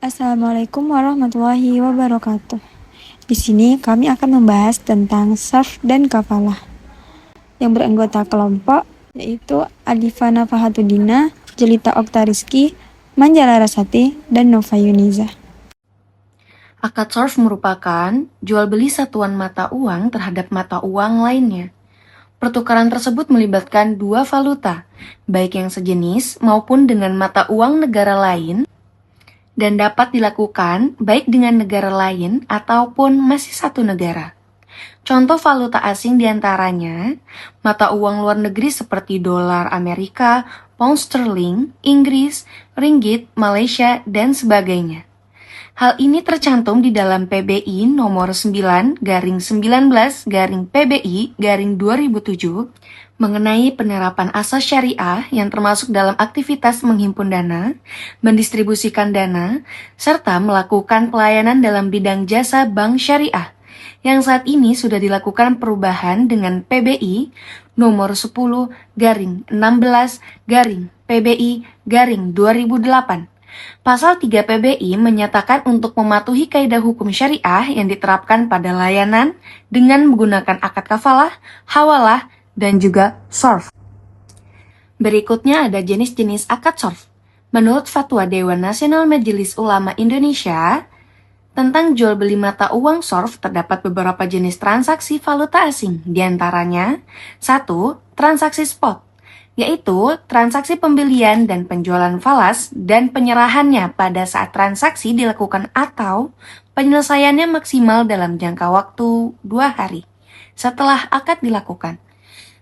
Assalamualaikum warahmatullahi wabarakatuh. Di sini kami akan membahas tentang sarf dan kafalah yang beranggota kelompok yaitu Alifana Fahatudina, Jelita Oktariski, Manjala Rasati, dan Nova Yuniza. Akad sarf merupakan jual beli satuan mata uang terhadap mata uang lainnya. Pertukaran tersebut melibatkan dua valuta, baik yang sejenis maupun dengan mata uang negara lain, dan dapat dilakukan baik dengan negara lain ataupun masih satu negara. Contoh valuta asing diantaranya mata uang luar negeri seperti dolar Amerika, pound sterling, Inggris, ringgit, Malaysia, dan sebagainya. Hal ini tercantum di dalam PBI nomor 9/19/PBI/2007 mengenai penerapan asas syariah yang termasuk dalam aktivitas menghimpun dana, mendistribusikan dana, serta melakukan pelayanan dalam bidang jasa bank syariah, yang saat ini sudah dilakukan perubahan dengan PBI nomor 10/16/PBI/2008. Pasal 3 PBI menyatakan untuk mematuhi kaidah hukum syariah yang diterapkan pada layanan dengan menggunakan akad kafalah, hawalah, dan juga sarf. Berikutnya ada jenis-jenis akad sarf. Menurut Fatwa Dewan Nasional Majelis Ulama Indonesia, tentang jual beli mata uang sarf terdapat beberapa jenis transaksi valuta asing, diantaranya 1. Transaksi spot, yaitu transaksi pembelian dan penjualan falas dan penyerahannya pada saat transaksi dilakukan atau penyelesaiannya maksimal dalam jangka waktu 2 hari setelah akad dilakukan.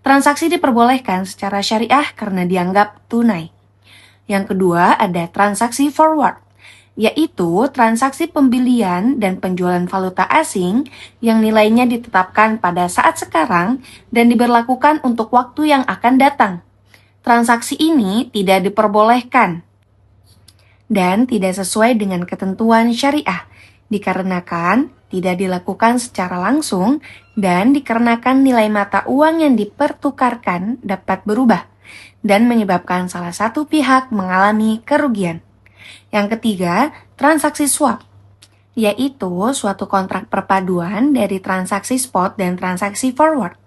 Transaksi diperbolehkan secara syariah karena dianggap tunai. Yang kedua ada transaksi forward, yaitu transaksi pembelian dan penjualan valuta asing yang nilainya ditetapkan pada saat sekarang dan diberlakukan untuk waktu yang akan datang. Transaksi ini tidak diperbolehkan dan tidak sesuai dengan ketentuan syariah, dikarenakan tidak dilakukan secara langsung dan dikarenakan nilai mata uang yang dipertukarkan dapat berubah dan menyebabkan salah satu pihak mengalami kerugian. Yang ketiga, transaksi swap, yaitu suatu kontrak perpaduan dari transaksi spot dan transaksi forward,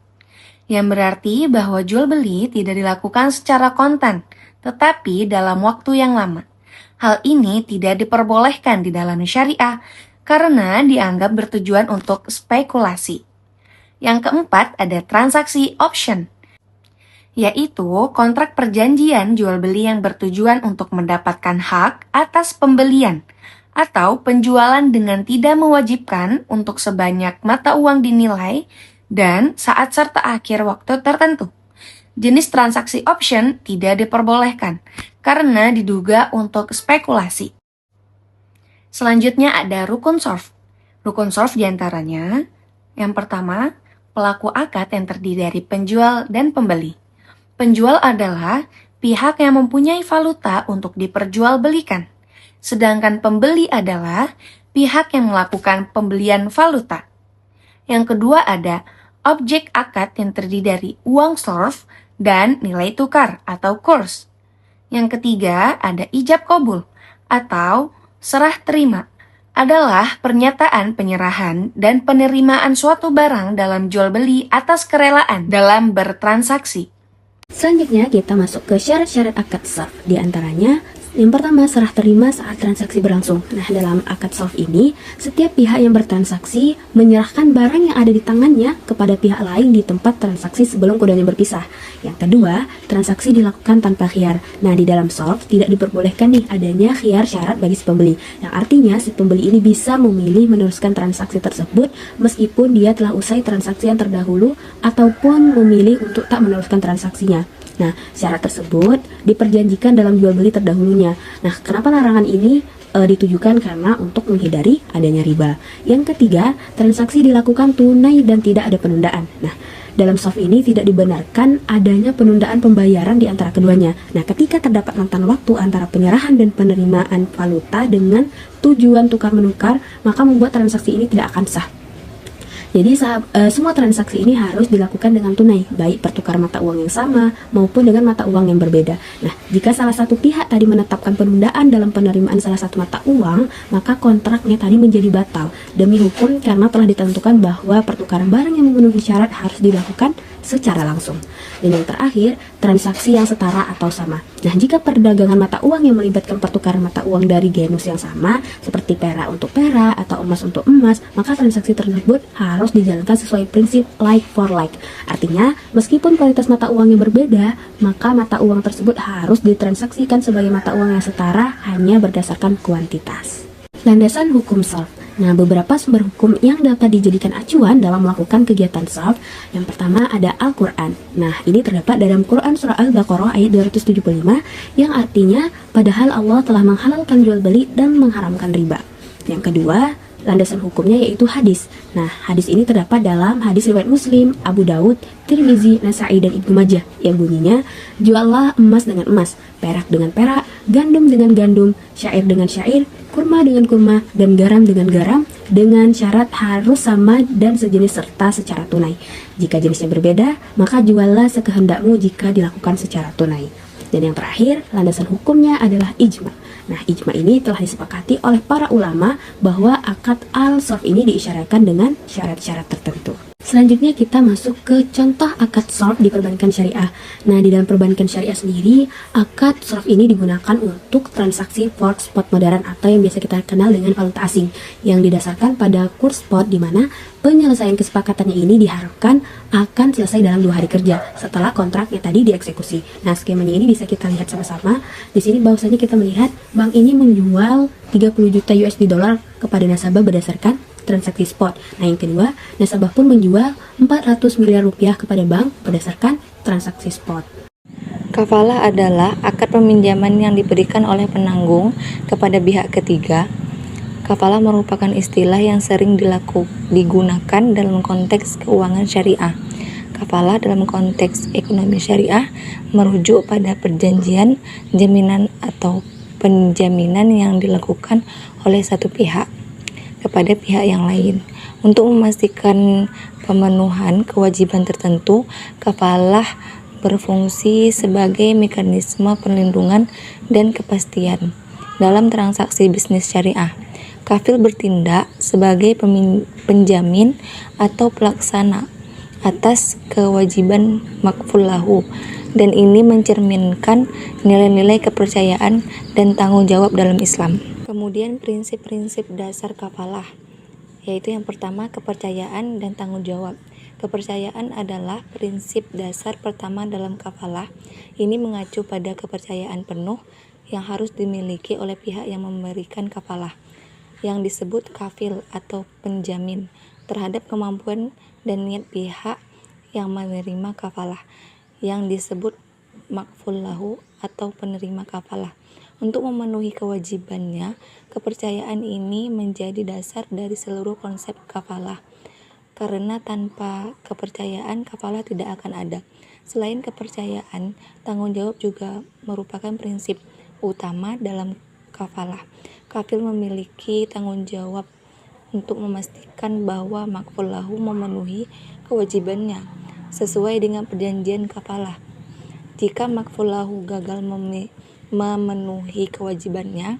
yang berarti bahwa jual beli tidak dilakukan secara kontan, tetapi dalam waktu yang lama. Hal ini tidak diperbolehkan di dalam syariah karena dianggap bertujuan untuk spekulasi. Yang keempat ada transaksi option, yaitu kontrak perjanjian jual beli yang bertujuan untuk mendapatkan hak atas pembelian atau penjualan dengan tidak mewajibkan untuk sebanyak mata uang dinilai dan saat serta akhir waktu tertentu. Jenis transaksi option tidak diperbolehkan karena diduga untuk spekulasi. Selanjutnya ada rukun sarf. Rukun sarf diantaranya, yang pertama, pelaku akad yang terdiri dari penjual dan pembeli. Penjual adalah pihak yang mempunyai valuta untuk diperjualbelikan, sedangkan pembeli adalah pihak yang melakukan pembelian valuta. Yang kedua ada objek akad yang terdiri dari uang sarf dan nilai tukar atau kurs. Yang ketiga ada ijab qabul atau serah terima, adalah pernyataan penyerahan dan penerimaan suatu barang dalam jual beli atas kerelaan dalam bertransaksi. Selanjutnya kita masuk ke syarat-syarat akad sarf. Di antaranya, yang pertama serah terima saat transaksi berlangsung. Nah, dalam akad sarf ini, setiap pihak yang bertransaksi menyerahkan barang yang ada di tangannya kepada pihak lain di tempat transaksi sebelum keduanya berpisah. Yang kedua, transaksi dilakukan tanpa khiyar. Nah, di dalam sarf tidak diperbolehkan nih adanya khiyar syarat bagi si pembeli. Yang artinya si pembeli ini bisa memilih meneruskan transaksi tersebut meskipun dia telah usai transaksi yang terdahulu ataupun memilih untuk tak meneruskan transaksinya. Nah, syarat tersebut diperjanjikan dalam jual beli terdahulunya. Nah, kenapa larangan ini ditujukan? Karena untuk menghindari adanya riba. Yang ketiga, transaksi dilakukan tunai dan tidak ada penundaan. Nah, dalam sarf ini tidak dibenarkan adanya penundaan pembayaran di antara keduanya. Nah, ketika terdapat rentan waktu antara penyerahan dan penerimaan valuta dengan tujuan tukar-menukar, maka membuat transaksi ini tidak akan sah. Jadi semua transaksi ini harus dilakukan dengan tunai, baik pertukaran mata uang yang sama maupun dengan mata uang yang berbeda. Nah, jika salah satu pihak tadi menetapkan penundaan dalam penerimaan salah satu mata uang, maka kontraknya tadi menjadi batal demi hukum karena telah ditentukan bahwa pertukaran barang yang memenuhi syarat harus dilakukan secara langsung. Dan yang terakhir, transaksi yang setara atau sama. Nah, jika perdagangan mata uang yang melibatkan pertukaran mata uang dari genus yang sama, seperti perak untuk perak atau emas untuk emas, maka transaksi tersebut harus dijalankan sesuai prinsip like for like. Artinya, meskipun kualitas mata uang yang berbeda, maka mata uang tersebut harus ditransaksikan sebagai mata uang yang setara hanya berdasarkan kuantitas. Landasan hukum SALF. Nah, beberapa sumber hukum yang dapat dijadikan acuan dalam melakukan kegiatan SALF. Yang pertama ada Al-Quran. Nah, ini terdapat dalam Quran Surah Al-Baqarah ayat 275 yang artinya, padahal Allah telah menghalalkan jual beli dan mengharamkan riba. Yang kedua, landasan hukumnya yaitu hadis. Nah, hadis ini terdapat dalam hadis riwayat Muslim, Abu Daud, Tirmizi, Nasa'i, dan Ibnu Majah yang bunyinya, juallah emas dengan emas, perak dengan perak, gandum dengan gandum, syair dengan syair, kurma dengan kurma, dan garam dengan garam, dengan syarat harus sama dan sejenis serta secara tunai. Jika jenisnya berbeda, maka juallah sekehendakmu jika dilakukan secara tunai. Dan yang terakhir, landasan hukumnya adalah ijma. Nah, ijma ini telah disepakati oleh para ulama bahwa akad al-sarf ini diisyaratkan dengan syarat-syarat tertentu. Selanjutnya kita masuk ke contoh akad sarf di perbankan syariah. Nah, di dalam perbankan syariah sendiri, akad sarf ini digunakan untuk transaksi forward spot modern atau yang biasa kita kenal dengan valuta asing yang didasarkan pada kurs spot, di mana penyelesaian kesepakatannya ini diharapkan akan selesai dalam 2 hari kerja setelah kontraknya tadi dieksekusi. Nah, skemanya ini bisa kita lihat sama-sama. Di sini bahwasanya kita melihat bank ini menjual 30 juta USD dolar kepada nasabah berdasarkan transaksi spot. Nah, yang kedua, nasabah pun menjual 400 miliar rupiah kepada bank berdasarkan transaksi spot. Kafalah adalah akad peminjaman yang diberikan oleh penanggung kepada pihak ketiga. Kafalah merupakan istilah yang sering digunakan dalam konteks keuangan syariah. Kafalah dalam konteks ekonomi syariah merujuk pada perjanjian, jaminan atau penjaminan yang dilakukan oleh satu pihak kepada pihak yang lain. Untuk memastikan pemenuhan kewajiban tertentu, kafalah berfungsi sebagai mekanisme perlindungan dan kepastian dalam transaksi bisnis syariah. Kafil bertindak sebagai penjamin atau pelaksana atas kewajiban makful lahu, dan ini mencerminkan nilai-nilai kepercayaan dan tanggung jawab dalam Islam. Kemudian prinsip-prinsip dasar kafalah, yaitu yang pertama kepercayaan dan tanggung jawab. Kepercayaan adalah prinsip dasar pertama dalam kafalah. Ini mengacu pada kepercayaan penuh yang harus dimiliki oleh pihak yang memberikan kafalah, yang disebut kafil atau penjamin, terhadap kemampuan dan niat pihak yang menerima kafalah, yang disebut makful lahu atau penerima kafalah. Untuk memenuhi kewajibannya, kepercayaan ini menjadi dasar dari seluruh konsep kafalah. Karena tanpa kepercayaan, kafalah tidak akan ada. Selain kepercayaan, tanggung jawab juga merupakan prinsip utama dalam kafalah. Kafil memiliki tanggung jawab untuk memastikan bahwa makful lahu memenuhi kewajibannya sesuai dengan perjanjian kafalah. Jika makful lahu gagal memenuhi kewajibannya,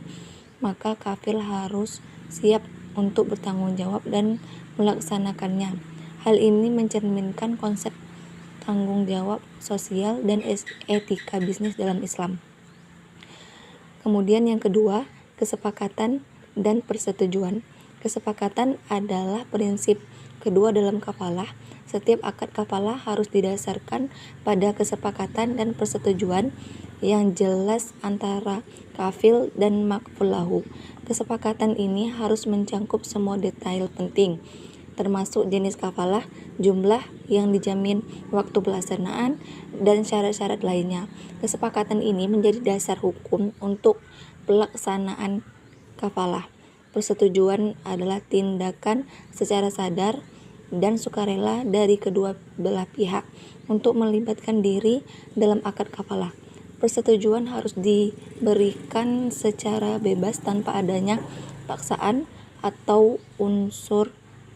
maka kafil harus siap untuk bertanggung jawab dan melaksanakannya. Hal ini mencerminkan konsep tanggung jawab sosial dan etika bisnis dalam Islam. Kemudian yang kedua, kesepakatan dan persetujuan. Kesepakatan adalah prinsip kedua dalam kafalah. Setiap akad kafalah harus didasarkan pada kesepakatan dan persetujuan yang jelas antara kafil dan makful lahu. Kesepakatan ini harus mencakup semua detail penting, termasuk jenis kafalah, jumlah yang dijamin, waktu pelaksanaan, dan syarat-syarat lainnya. Kesepakatan ini menjadi dasar hukum untuk pelaksanaan kafalah. Persetujuan adalah tindakan secara sadar dan sukarela dari kedua belah pihak untuk melibatkan diri dalam akad kafalah. Persetujuan harus diberikan secara bebas tanpa adanya paksaan atau unsur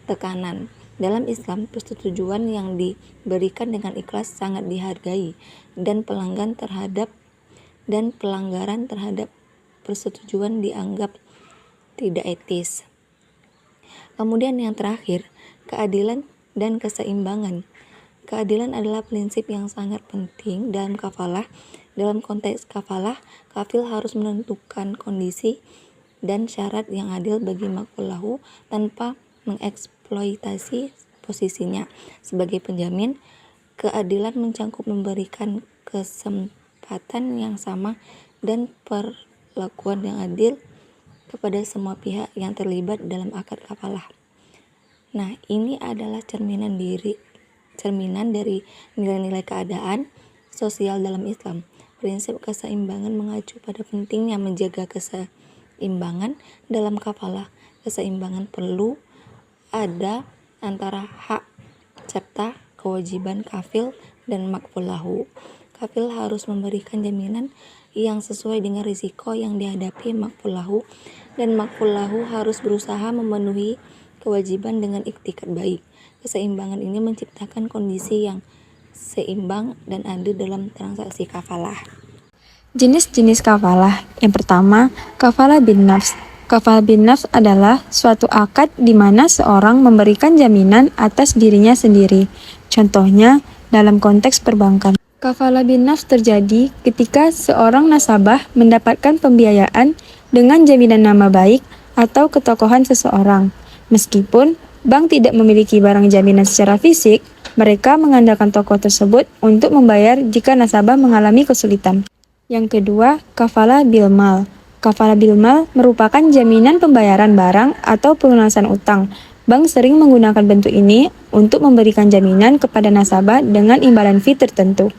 tekanan. Dalam Islam, persetujuan yang diberikan dengan ikhlas sangat dihargai dan pelanggaran terhadap persetujuan dianggap tidak etis. Kemudian yang terakhir, keadilan dan keseimbangan. Keadilan adalah prinsip yang sangat penting dalam kafalah. Dalam konteks kafalah, kafil harus menentukan kondisi dan syarat yang adil bagi makful lahu tanpa mengeksploitasi posisinya sebagai penjamin. Keadilan mencakup memberikan kesempatan yang sama dan perlakuan yang adil kepada semua pihak yang terlibat dalam akad kafalah. Nah, ini adalah cerminan dari nilai-nilai keadaan sosial dalam Islam. Prinsip keseimbangan mengacu pada pentingnya menjaga keseimbangan dalam kafalah. Keseimbangan perlu ada antara hak serta kewajiban kafil dan makful lahu. Kafil harus memberikan jaminan yang sesuai dengan risiko yang dihadapi makful lahu, dan makful lahu harus berusaha memenuhi kewajiban dengan iktikad baik. Keseimbangan ini menciptakan kondisi yang seimbang dan adil dalam transaksi kafalah. Jenis-jenis kafalah. Yang pertama, kafalah bin nafs. Kafalah bin nafs adalah suatu akad di mana seorang memberikan jaminan atas dirinya sendiri. Contohnya, dalam konteks perbankan. Kafalah bin nafs terjadi ketika seorang nasabah mendapatkan pembiayaan dengan jaminan nama baik atau ketokohan seseorang. Meskipun bank tidak memiliki barang jaminan secara fisik, mereka mengandalkan tokoh tersebut untuk membayar jika nasabah mengalami kesulitan. Yang kedua, kafalah bil mal. Kafalah bil mal merupakan jaminan pembayaran barang atau pelunasan utang. Bank sering menggunakan bentuk ini untuk memberikan jaminan kepada nasabah dengan imbalan fee tertentu.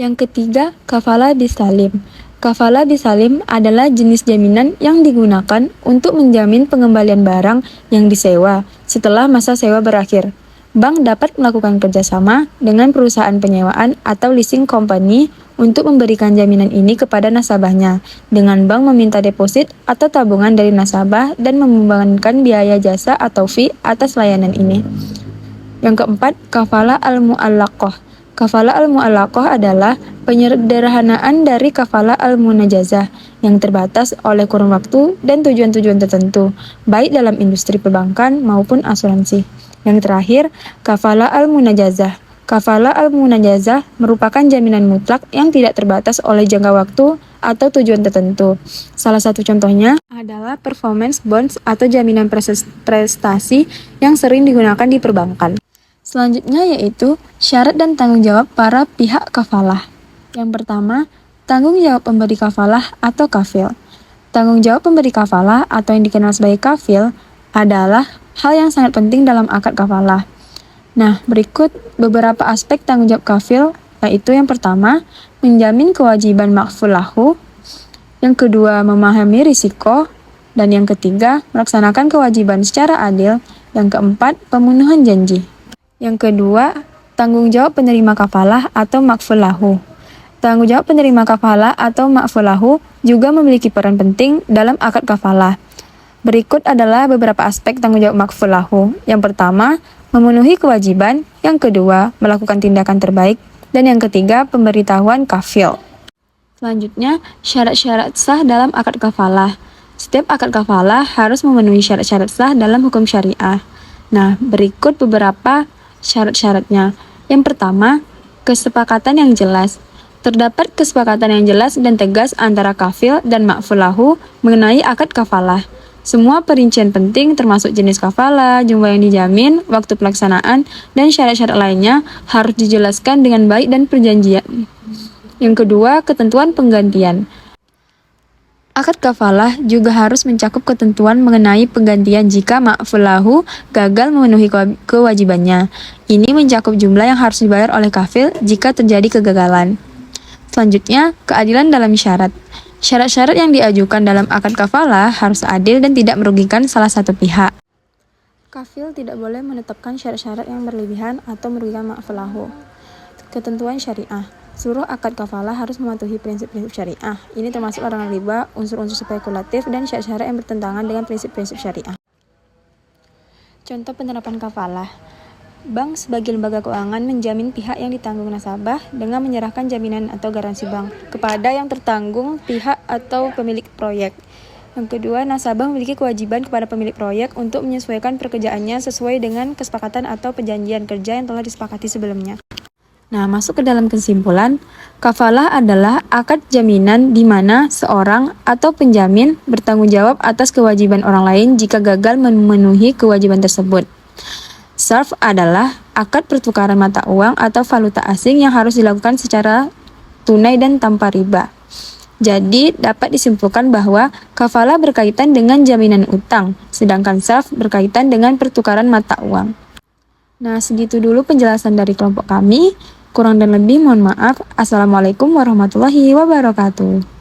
Yang ketiga, kafalah bisalim. Kafalah bisalim adalah jenis jaminan yang digunakan untuk menjamin pengembalian barang yang disewa setelah masa sewa berakhir. Bank dapat melakukan kerjasama dengan perusahaan penyewaan atau leasing company untuk memberikan jaminan ini kepada nasabahnya, dengan bank meminta deposit atau tabungan dari nasabah dan membebankan biaya jasa atau fee atas layanan ini. Yang keempat, kafalah al-mu'allaqah. Kafalah al-mu'allaqah adalah penyederhanaan dari kafalah al-munajazah yang terbatas oleh kurun waktu dan tujuan-tujuan tertentu, baik dalam industri perbankan maupun asuransi. Yang terakhir, kafalah al-munajazah. Kafalah al-munajazah merupakan jaminan mutlak yang tidak terbatas oleh jangka waktu atau tujuan tertentu. Salah satu contohnya adalah performance bonds atau jaminan prestasi yang sering digunakan di perbankan. Selanjutnya yaitu syarat dan tanggung jawab para pihak kafalah. Yang pertama, tanggung jawab pemberi kafalah atau kafil. Tanggung jawab pemberi kafalah atau yang dikenal sebagai kafil adalah hal yang sangat penting dalam akad kafalah. Nah, berikut beberapa aspek tanggung jawab kafil, yaitu yang pertama, menjamin kewajiban makful lahu. Yang kedua, memahami risiko. Dan yang ketiga, melaksanakan kewajiban secara adil. Yang keempat, pemenuhan janji. Yang kedua, tanggung jawab penerima kafalah atau makful lahu. Tanggung jawab penerima kafalah atau makful lahu juga memiliki peran penting dalam akad kafalah. Berikut adalah beberapa aspek tanggung jawab makful lahu. Yang pertama, memenuhi kewajiban. Yang kedua, melakukan tindakan terbaik. Dan yang ketiga, pemberitahuan kafil. Selanjutnya, syarat-syarat sah dalam akad kafalah. Setiap akad kafalah harus memenuhi syarat-syarat sah dalam hukum syariah. Nah, berikut beberapa syarat-syaratnya. Yang pertama, kesepakatan yang jelas. Terdapat kesepakatan yang jelas dan tegas antara kafil dan makful lahu mengenai akad kafalah. Semua perincian penting termasuk jenis kafalah, jumlah yang dijamin, waktu pelaksanaan, dan syarat-syarat lainnya harus dijelaskan dengan baik dan perjanjian. Yang kedua, ketentuan penggantian. Akad kafalah juga harus mencakup ketentuan mengenai penggantian jika makful lahu gagal memenuhi kewajibannya. Ini mencakup jumlah yang harus dibayar oleh kafil jika terjadi kegagalan. Selanjutnya, keadilan dalam syarat. Syarat-syarat yang diajukan dalam akad kafalah harus adil dan tidak merugikan salah satu pihak. Kafil tidak boleh menetapkan syarat-syarat yang berlebihan atau merugikan makful lahu. Ketentuan syariah. Seluruh akad kafalah harus mematuhi prinsip-prinsip syariah. Ini termasuk larangan riba, unsur-unsur spekulatif, dan syarat-syarat yang bertentangan dengan prinsip-prinsip syariah. Contoh penerapan kafalah. Bank sebagai lembaga keuangan menjamin pihak yang ditanggung nasabah dengan menyerahkan jaminan atau garansi bank kepada yang tertanggung pihak atau pemilik proyek. Yang kedua, nasabah memiliki kewajiban kepada pemilik proyek untuk menyesuaikan pekerjaannya sesuai dengan kesepakatan atau perjanjian kerja yang telah disepakati sebelumnya. Nah, masuk ke dalam kesimpulan, kafalah adalah akad jaminan di mana seorang atau penjamin bertanggung jawab atas kewajiban orang lain jika gagal memenuhi kewajiban tersebut. Sarf adalah akad pertukaran mata uang atau valuta asing yang harus dilakukan secara tunai dan tanpa riba. Jadi, dapat disimpulkan bahwa kafalah berkaitan dengan jaminan utang, sedangkan sarf berkaitan dengan pertukaran mata uang. Nah, segitu dulu penjelasan dari kelompok kami. Kurang dan lebih mohon maaf. Assalamualaikum warahmatullahi wabarakatuh.